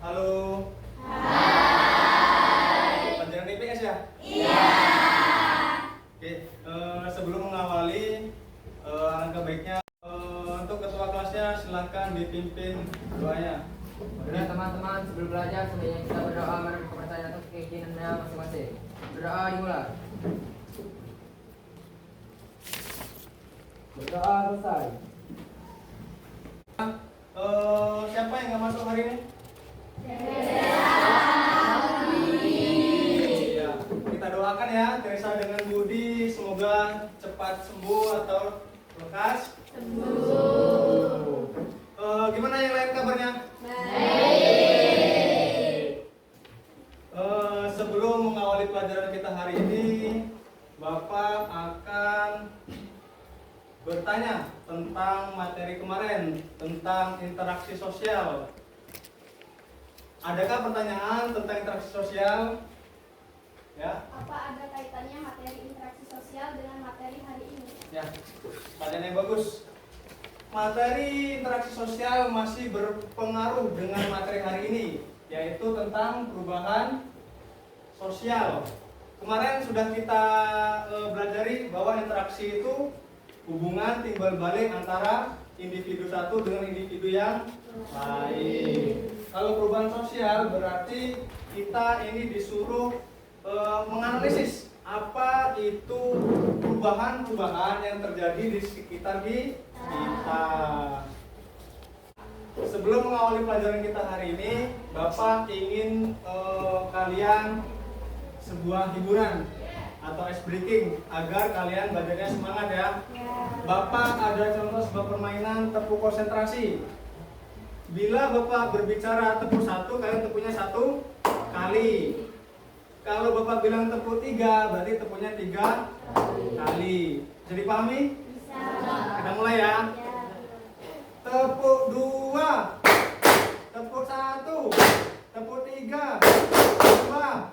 Halo. Pelajaran IPS ya? Iya. Oke, sebelum mengawali, alangkah baiknya untuk ketua kelasnya silahkan dipimpin doanya. Kemudian teman-teman sebelum belajar sebaiknya kita berdoa menurut kepercayaan atas keyakinannya masing-masing. Berdoa dimulai. Berdoa selesai. Siapa yang nggak masuk hari ini? Ya, kita doakan ya Teresa dengan Budi semoga cepat sembuh atau lekas sembuh. Gimana yang lain kabarnya? Baik. Sebelum mengawali pelajaran kita hari ini, Bapak akan bertanya tentang materi kemarin tentang interaksi sosial. Adakah pertanyaan tentang interaksi sosial? Ya. Apa ada kaitannya materi interaksi sosial dengan materi hari ini? Ya, pertanyaan yang bagus. Materi interaksi sosial masih berpengaruh dengan materi hari ini, yaitu tentang perubahan sosial. Kemarin sudah kita belajari bahwa interaksi itu hubungan timbal balik antara individu satu dengan individu yang lain. Kalau perubahan sosial berarti kita ini disuruh menganalisis apa itu perubahan-perubahan yang terjadi di sekitar kita. Sebelum mengawali pelajaran kita hari ini, Bapak ingin kalian sebuah hiburan atau ice breaking agar kalian belajarnya semangat ya. Bapak ada contoh sebuah permainan tepuk konsentrasi. Bila Bapak berbicara tepuk satu, kalian tepuknya satu kali. Kalau Bapak bilang tepuk tiga, berarti tepuknya tiga kali. Bisa dipahami? Bisa. Kita mulai ya. Tepuk dua, tepuk satu, tepuk tiga, dua,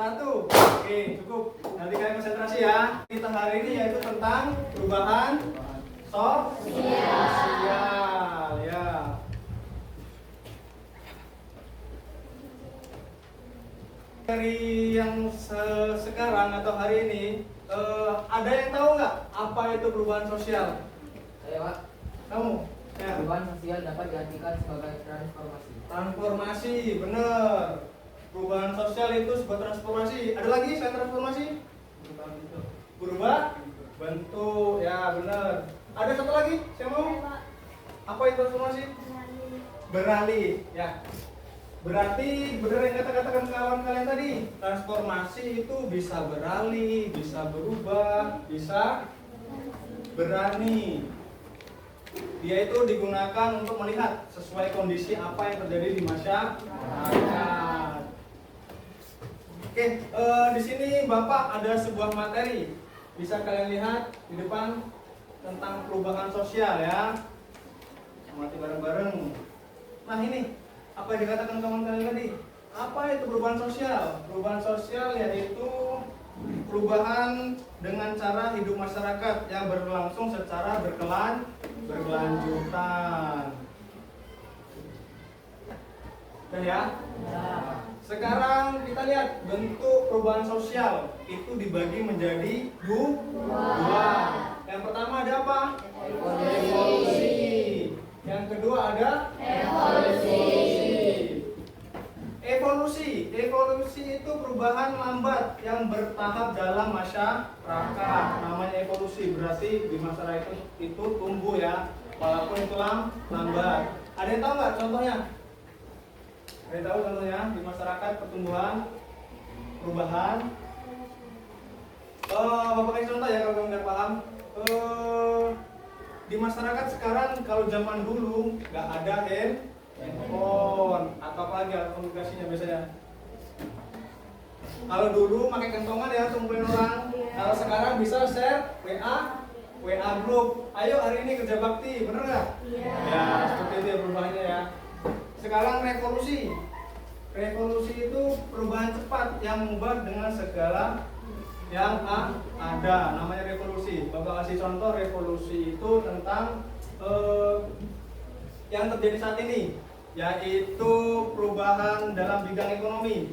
satu. Oke, cukup. Nanti kalian konsentrasi ya. Kita hari ini yaitu tentang perubahan sosial ya. Dari yang sekarang atau hari ini, ada yang tahu nggak apa itu perubahan sosial? Saya Pak. Kamu? Ya. Perubahan sosial dapat diartikan sebagai transformasi. Transformasi, bener. Perubahan sosial itu sebuah transformasi. Ada lagi selain transformasi? Berubah bentuk, ya bener. Ada satu lagi, saya mau. Apa itu transformasi? Beralih, ya. Berarti benar yang kata-katakan kawan kalian tadi, transformasi itu bisa beralih, bisa berubah, bisa berani. Dia itu digunakan untuk melihat sesuai kondisi apa yang terjadi di masyarakat. Oke, di sini Bapak ada sebuah materi, bisa kalian lihat di depan tentang perubahan sosial ya. Amati bareng-bareng. Nah ini, apa yang dikatakan kawan kalian tadi? Apa itu perubahan sosial? Perubahan sosial yaitu perubahan dengan cara hidup masyarakat yang berlangsung secara berkelanjutan. Dan ya? Sekarang kita lihat bentuk perubahan sosial itu dibagi menjadi dua. Yang pertama ada apa? Evolusi. Yang kedua ada Evolusi itu perubahan lambat yang bertahap dalam masyarakat. Namanya evolusi, berarti di masyarakat itu tumbuh ya, walaupun itu lambat. Ada yang tahu nggak contohnya? Ada yang tahu contohnya di masyarakat pertumbuhan, perubahan? Bapak kasih contoh ya kalau kamu nggak paham. Di masyarakat sekarang kalau zaman dulu nggak ada handphone atau apa lagi alat komunikasinya biasanya. Kalau dulu pakai kentongan ya untuk ngumpulin orang. Kalau sekarang bisa share WA grup. Ayo hari ini kerja bakti, bener nggak? Iya. Ya seperti itu ya perubahannya ya. Sekarang revolusi itu perubahan cepat yang mengubah dengan segala yang ada. Namanya revolusi. Bapak kasih contoh, revolusi itu tentang yang terjadi saat ini. yaitu perubahan dalam bidang ekonomi.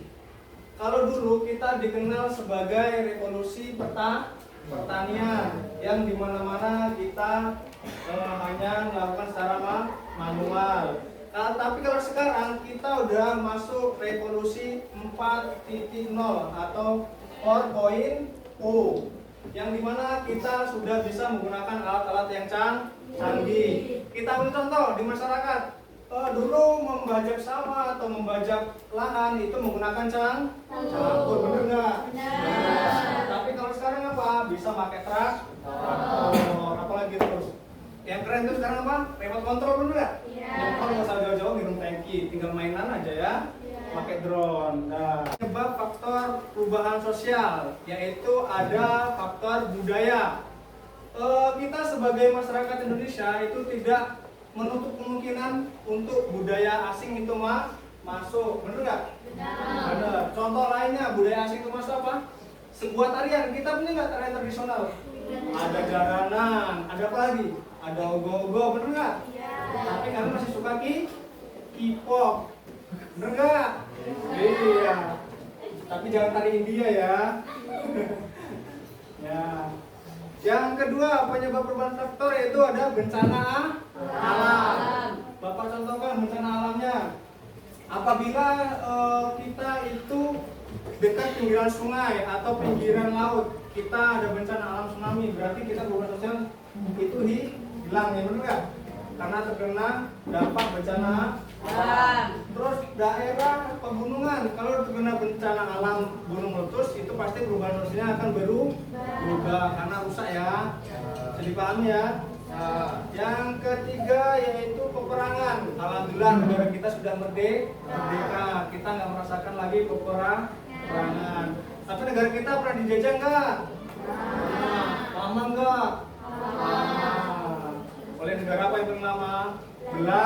Kalau dulu kita dikenal sebagai revolusi pertanian yang dimana-mana kita hanya melakukan secara manual. Tapi kalau sekarang kita udah masuk revolusi 4.0 atau 4.0, yang dimana kita sudah bisa menggunakan alat-alat yang canggih. Kita ambil contoh di masyarakat. Dulu membajak sawah atau membajak lahan itu menggunakan campur, bener nggak? Tapi kalau sekarang apa? Bisa pakai traktor, apalagi terus. Yang keren itu sekarang apa? Remote control, bener nggak? Motor nggak usah jauh-jauh minum tangki, tinggal mainan aja ya. Pakai drone. Nah, sebab faktor perubahan sosial, yaitu ada faktor budaya. Kita sebagai masyarakat Indonesia itu tidak menutup kemungkinan untuk budaya asing itu masuk, bener nggak? Bener. Contoh lainnya budaya asing itu masuk apa? Sebuah tarian, kita punya nggak tarian tradisional? Ada garanan, ada apa lagi? Ada ogo-ogo, bener nggak? Tapi kalian masih suka K-pop, bener nggak? Iya. Tapi jangan tari India ya. Ya. Yang kedua, penyebab perubahan faktor yaitu ada bencana alam. Bapak contohkan bencana alamnya. Apabila kita itu dekat pinggiran sungai atau pinggiran laut, kita ada bencana alam tsunami, berarti kita perubahan sosial itu hilang, ya benar nggak? Karena terkena dampak bencana alam. Terus daerah pegunungan, kalau terkena bencana alam gunung meletus, itu pasti perubahan sosialnya akan berubah karena rusak ya. Bisa dipahami ya. Yang ketiga yaitu peperangan. Alhamdulillah negara kita sudah merdeka. Kita nggak merasakan lagi peperangan. Tapi negara kita pernah dijajah nggak? Lama nggak? Oleh negara apa yang paling lama? Belanda.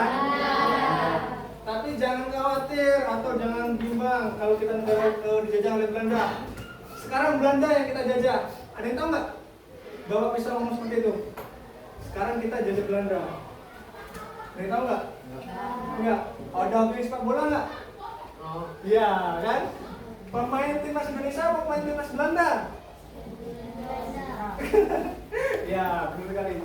Tapi jangan khawatir atau jangan bimbang kalau kita negara dijajah oleh Belanda. Sekarang Belanda yang kita jajah. Ada yang tahu nggak? Bapak bisa ngomong seperti itu. Sekarang kita jajah Belanda. Ada yang tahu nggak? Enggak. Ada hobi sepak bola nggak? Iya kan? Pemain timnas Indonesia atau pemain timnas Belanda? Ya, benar sekali.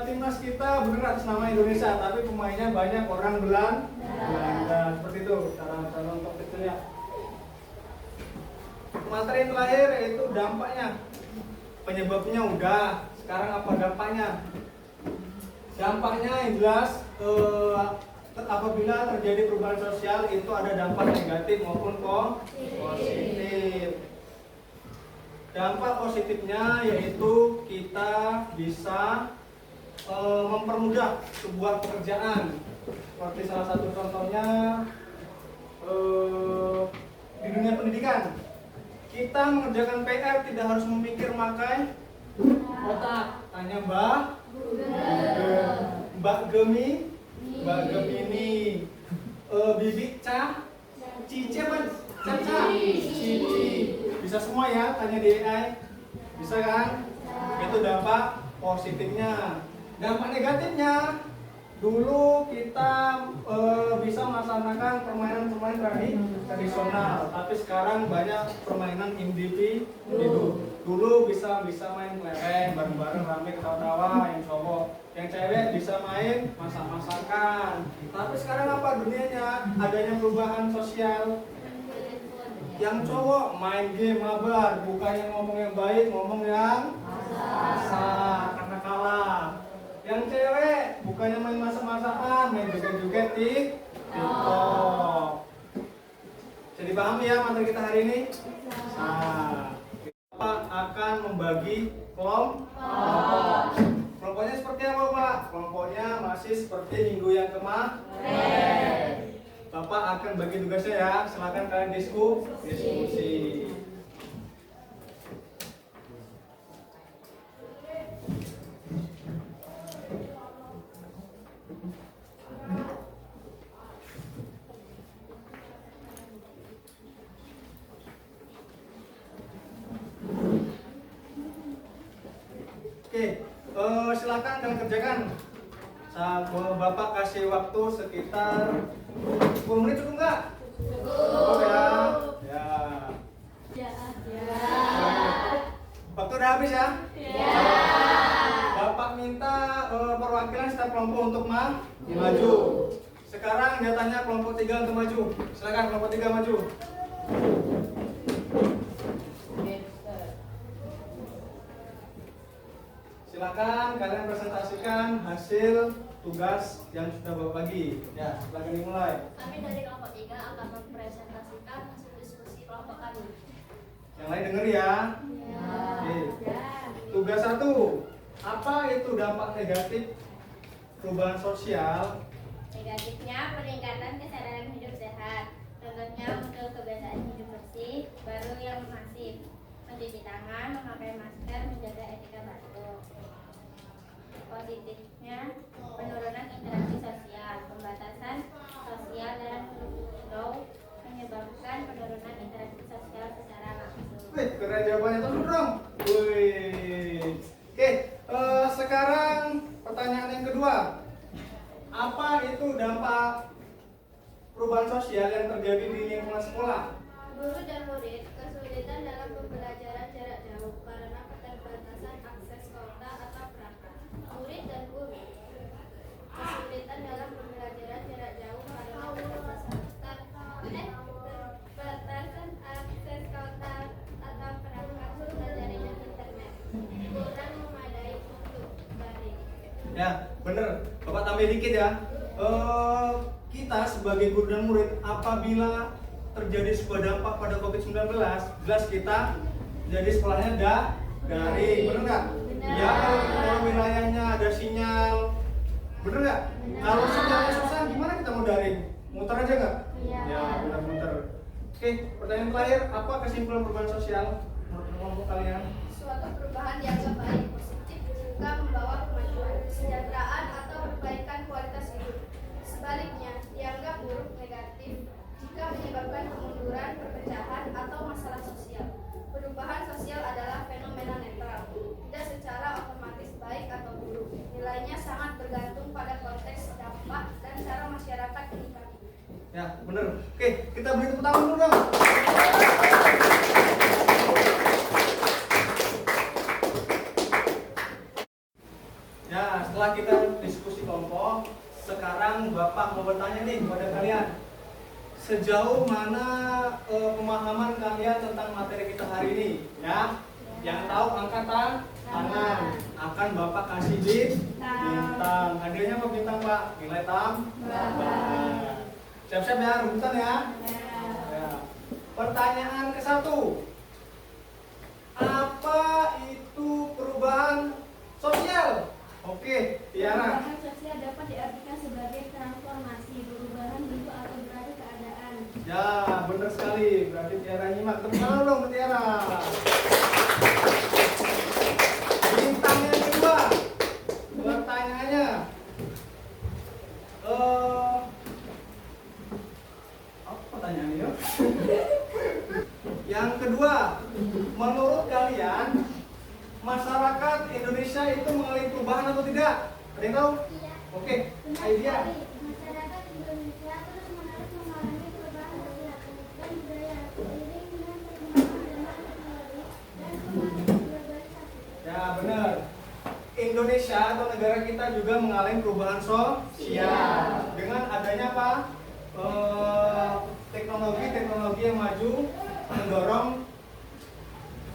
Timnas kita benar atas nama Indonesia, tapi pemainnya banyak orang Belanda. Seperti itu cara untuk kecilnya. Materi yang terakhir yaitu dampaknya. Penyebabnya udah. Sekarang apa dampaknya? Dampaknya yang jelas apabila terjadi perubahan sosial itu ada dampak negatif maupun positif. Dampak positifnya yaitu kita bisa mempermudah sebuah pekerjaan. Seperti salah satu contohnya di dunia pendidikan. Kita mengerjakan PR tidak harus memikir makai otak. Tanya Mbak Gemini, Bibi Cici apa? Cici. Bisa semua ya, tanya di AI. Bisa kan? Itu dampak positifnya. Dampak negatifnya, dulu kita bisa melaksanakan permainan tradisional, tapi sekarang banyak permainan individu. Dulu bisa main kelereng bareng-bareng rame ketawa-tawa, yang cowok, yang cewek bisa main masak-masakan. Tapi sekarang apa dunianya? Adanya perubahan sosial. Yang cowok main game mabar, bukannya ngomong yang baik, ngomong yang kasar karena kalah. Yang cewek bukannya main masak-masakan, main joget-joget di TikTok. Jadi paham ya materi kita hari ini? Nah, kita akan membagi kelompok. Kelompoknya seperti apa, Pak? Kelompoknya masih seperti minggu yang kemarin. Bapak akan bagi tugasnya ya. Silakan kalian diskusi. Oke, silakan kalian kerjakan. Bapak kasih waktu sekitar 10 menit cukup nggak? Cukup ya. Ya. Ya. Waktu udah habis ya? Ya. Bapak minta perwakilan setiap kelompok untuk maju. Sekarang dia tanya kelompok 3 untuk maju. Silakan kelompok 3 maju. Silakan kalian presentasikan hasil tugas yang sudah Bapak bagi. Ya, silakan dimulai. Kami dari kelompok 3 akan mempresentasikan hasil diskusi kelompok kami. Yang lain denger ya. Oke. Tugas 1. Apa itu dampak negatif perubahan sosial? Negatifnya peningkatan kesadaran hidup sehat. Contohnya untuk kebiasaan hidup bersih, baru yang masif, mencuci tangan, memakai masker, menjaga etika batuk. Positifnya penurunan interaksi sosial, pembatasan sosial dalam flow menyebabkan penurunan interaksi sosial secara langsung. Wih, keren jawabannya terus dong. Wih. Oke, sekarang pertanyaan yang kedua. Apa itu dampak perubahan sosial yang terjadi di lingkungan sekolah? Guru dan murid kesulitan dalam pembelajaran jarak jauh karena keterbatasan akses kuota atau perangkat. Murid dan guru kesulitan dalam pembelajaran jarak jauh karena keterbatasan akses kuota atau perangkat serta jaringan internet. Kurang memadai untuk daring. Ya, bener. Bapak tambah dikit ya. Kita sebagai guru dan murid apabila terjadi sebuah dampak pada COVID-19, jelas kita jadi sekolahnya daring, bener nggak? Ya, kalau wilayahnya ada sinyal, bener nggak? Kalau sinyalnya susah, gimana kita mau daring? Muter aja nggak? Iya. Ya, benar muter. Oke, pertanyaan terakhir, apa kesimpulan perubahan sosial menurut kelompok kalian? Suatu perubahan dianggap baik positif jika membawa kemajuan, kesejahteraan atau perbaikan kualitas hidup. Sebaliknya, dianggap buruk negatif jika menyebabkan kemunduran, perpecahan, atau masalah sosial. Perubahan sosial adalah fenomena netral, tidak secara otomatis baik atau buruk. Nilainya sangat bergantung pada konteks dampak dan cara masyarakat menyikapi. Ya, bener. Oke, kita beri tepuk tangan dulu dong. Ya, setelah kita diskusi kelompok, sekarang Bapak mau bertanya nih kepada kalian. Sejauh mana pemahaman kalian tentang materi kita hari ini? Ya, yang tahu angkat tangan. Akan Bapak kasih bintang. Hadiahnya apa bintang, Pak? Nilai tambah. Siap-siap ya, rebutan ya. Ya. Pertanyaan ke-1. Apa itu perubahan sosial? Oke, Tiara. Perubahan sosial dapat diartikan sebagai transformasi, perubahan bentuk atau beralih keadaan. Ya, benar sekali. Berarti Tiara nyimak. Tepuk tangan dong ke Tiara. Bintang yang kedua. Pertanyaannya. Apa pertanyaannya? Yuk? Yang kedua, menurut kalian masyarakat Indonesia itu mengalami perubahan atau tidak? Ada yang tahu? Iya. Oke, idea. Masyarakat Indonesia terus menerus mengalami perubahan sosial dan budaya seiring dengan perkembangan teknologi dan kemajuan globalisasi. Ya, benar. Indonesia atau negara kita juga mengalami perubahan sosial dengan adanya apa? Teknologi yang maju mendorong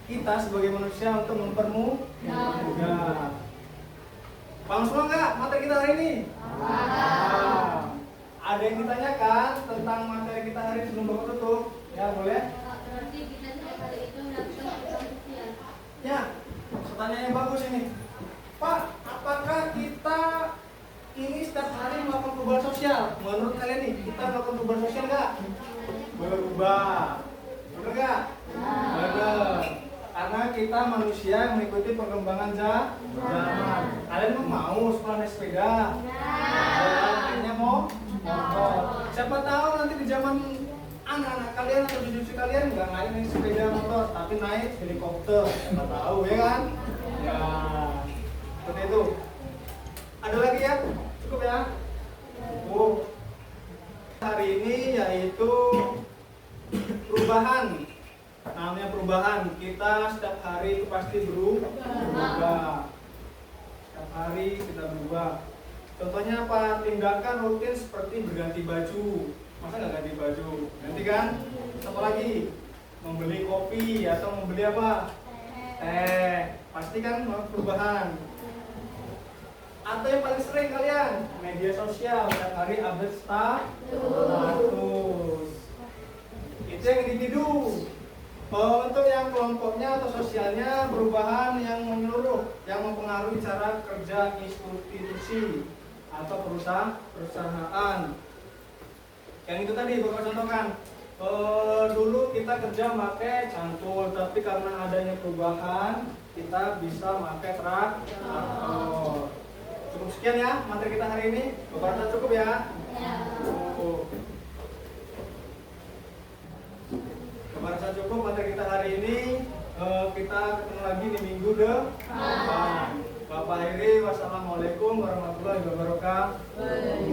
kita sebagai manusia untuk mempermudah. Paham semua nggak materi kita hari ini? Nah, ada yang ditanyakan tentang materi kita hari ini sebelum Bapak tutup? Ya, boleh? Berarti kita setiap hari itu melakukan perubahan sosial. Ya, pertanyaan yang bagus ini. Pak, apakah kita ini setiap hari melakukan perubahan sosial? Menurut kalian nih, kita melakukan perubahan sosial nggak? Berubah. Bener nggak? Bener. Karena kita manusia yang mengikuti perkembangan zaman. Kalian mau sekolah naik sepeda? Kayaknya mau motor. Siapa tahu nanti di zaman anak-anak kalian atau cucu kalian nggak naik sepeda motor, tapi naik helikopter. Siapa tahu ya kan? Ya, seperti itu. Ada lagi ya? Cukup ya? Cukup. Hari ini yaitu perubahan. Namanya perubahan. Kita setiap hari itu pasti berubah. Setiap hari kita berubah. Contohnya apa? Tindakan rutin seperti berganti baju. Masa nggak ganti baju? Ganti kan? Apa lagi? Membeli kopi atau membeli apa? Teh. Pasti kan perubahan. Atau yang paling sering kalian media sosial, setiap hari update status. Itu yang individu. Untuk yang kelompoknya atau sosialnya perubahan yang menyeluruh, yang mempengaruhi cara kerja institusi atau perusahaan. Yang itu tadi Bapak contohkan. Dulu kita kerja pakai cangkul, tapi karena adanya perubahan kita bisa pakai traktor. Cukup sekian ya materi kita hari ini. Bapak rasa cukup ya? Cukup. Bapak rasa cukup materi kita hari ini. Kita ketemu lagi di minggu depan. Bapak akhiri, wassalamualaikum warahmatullahi wabarakatuh.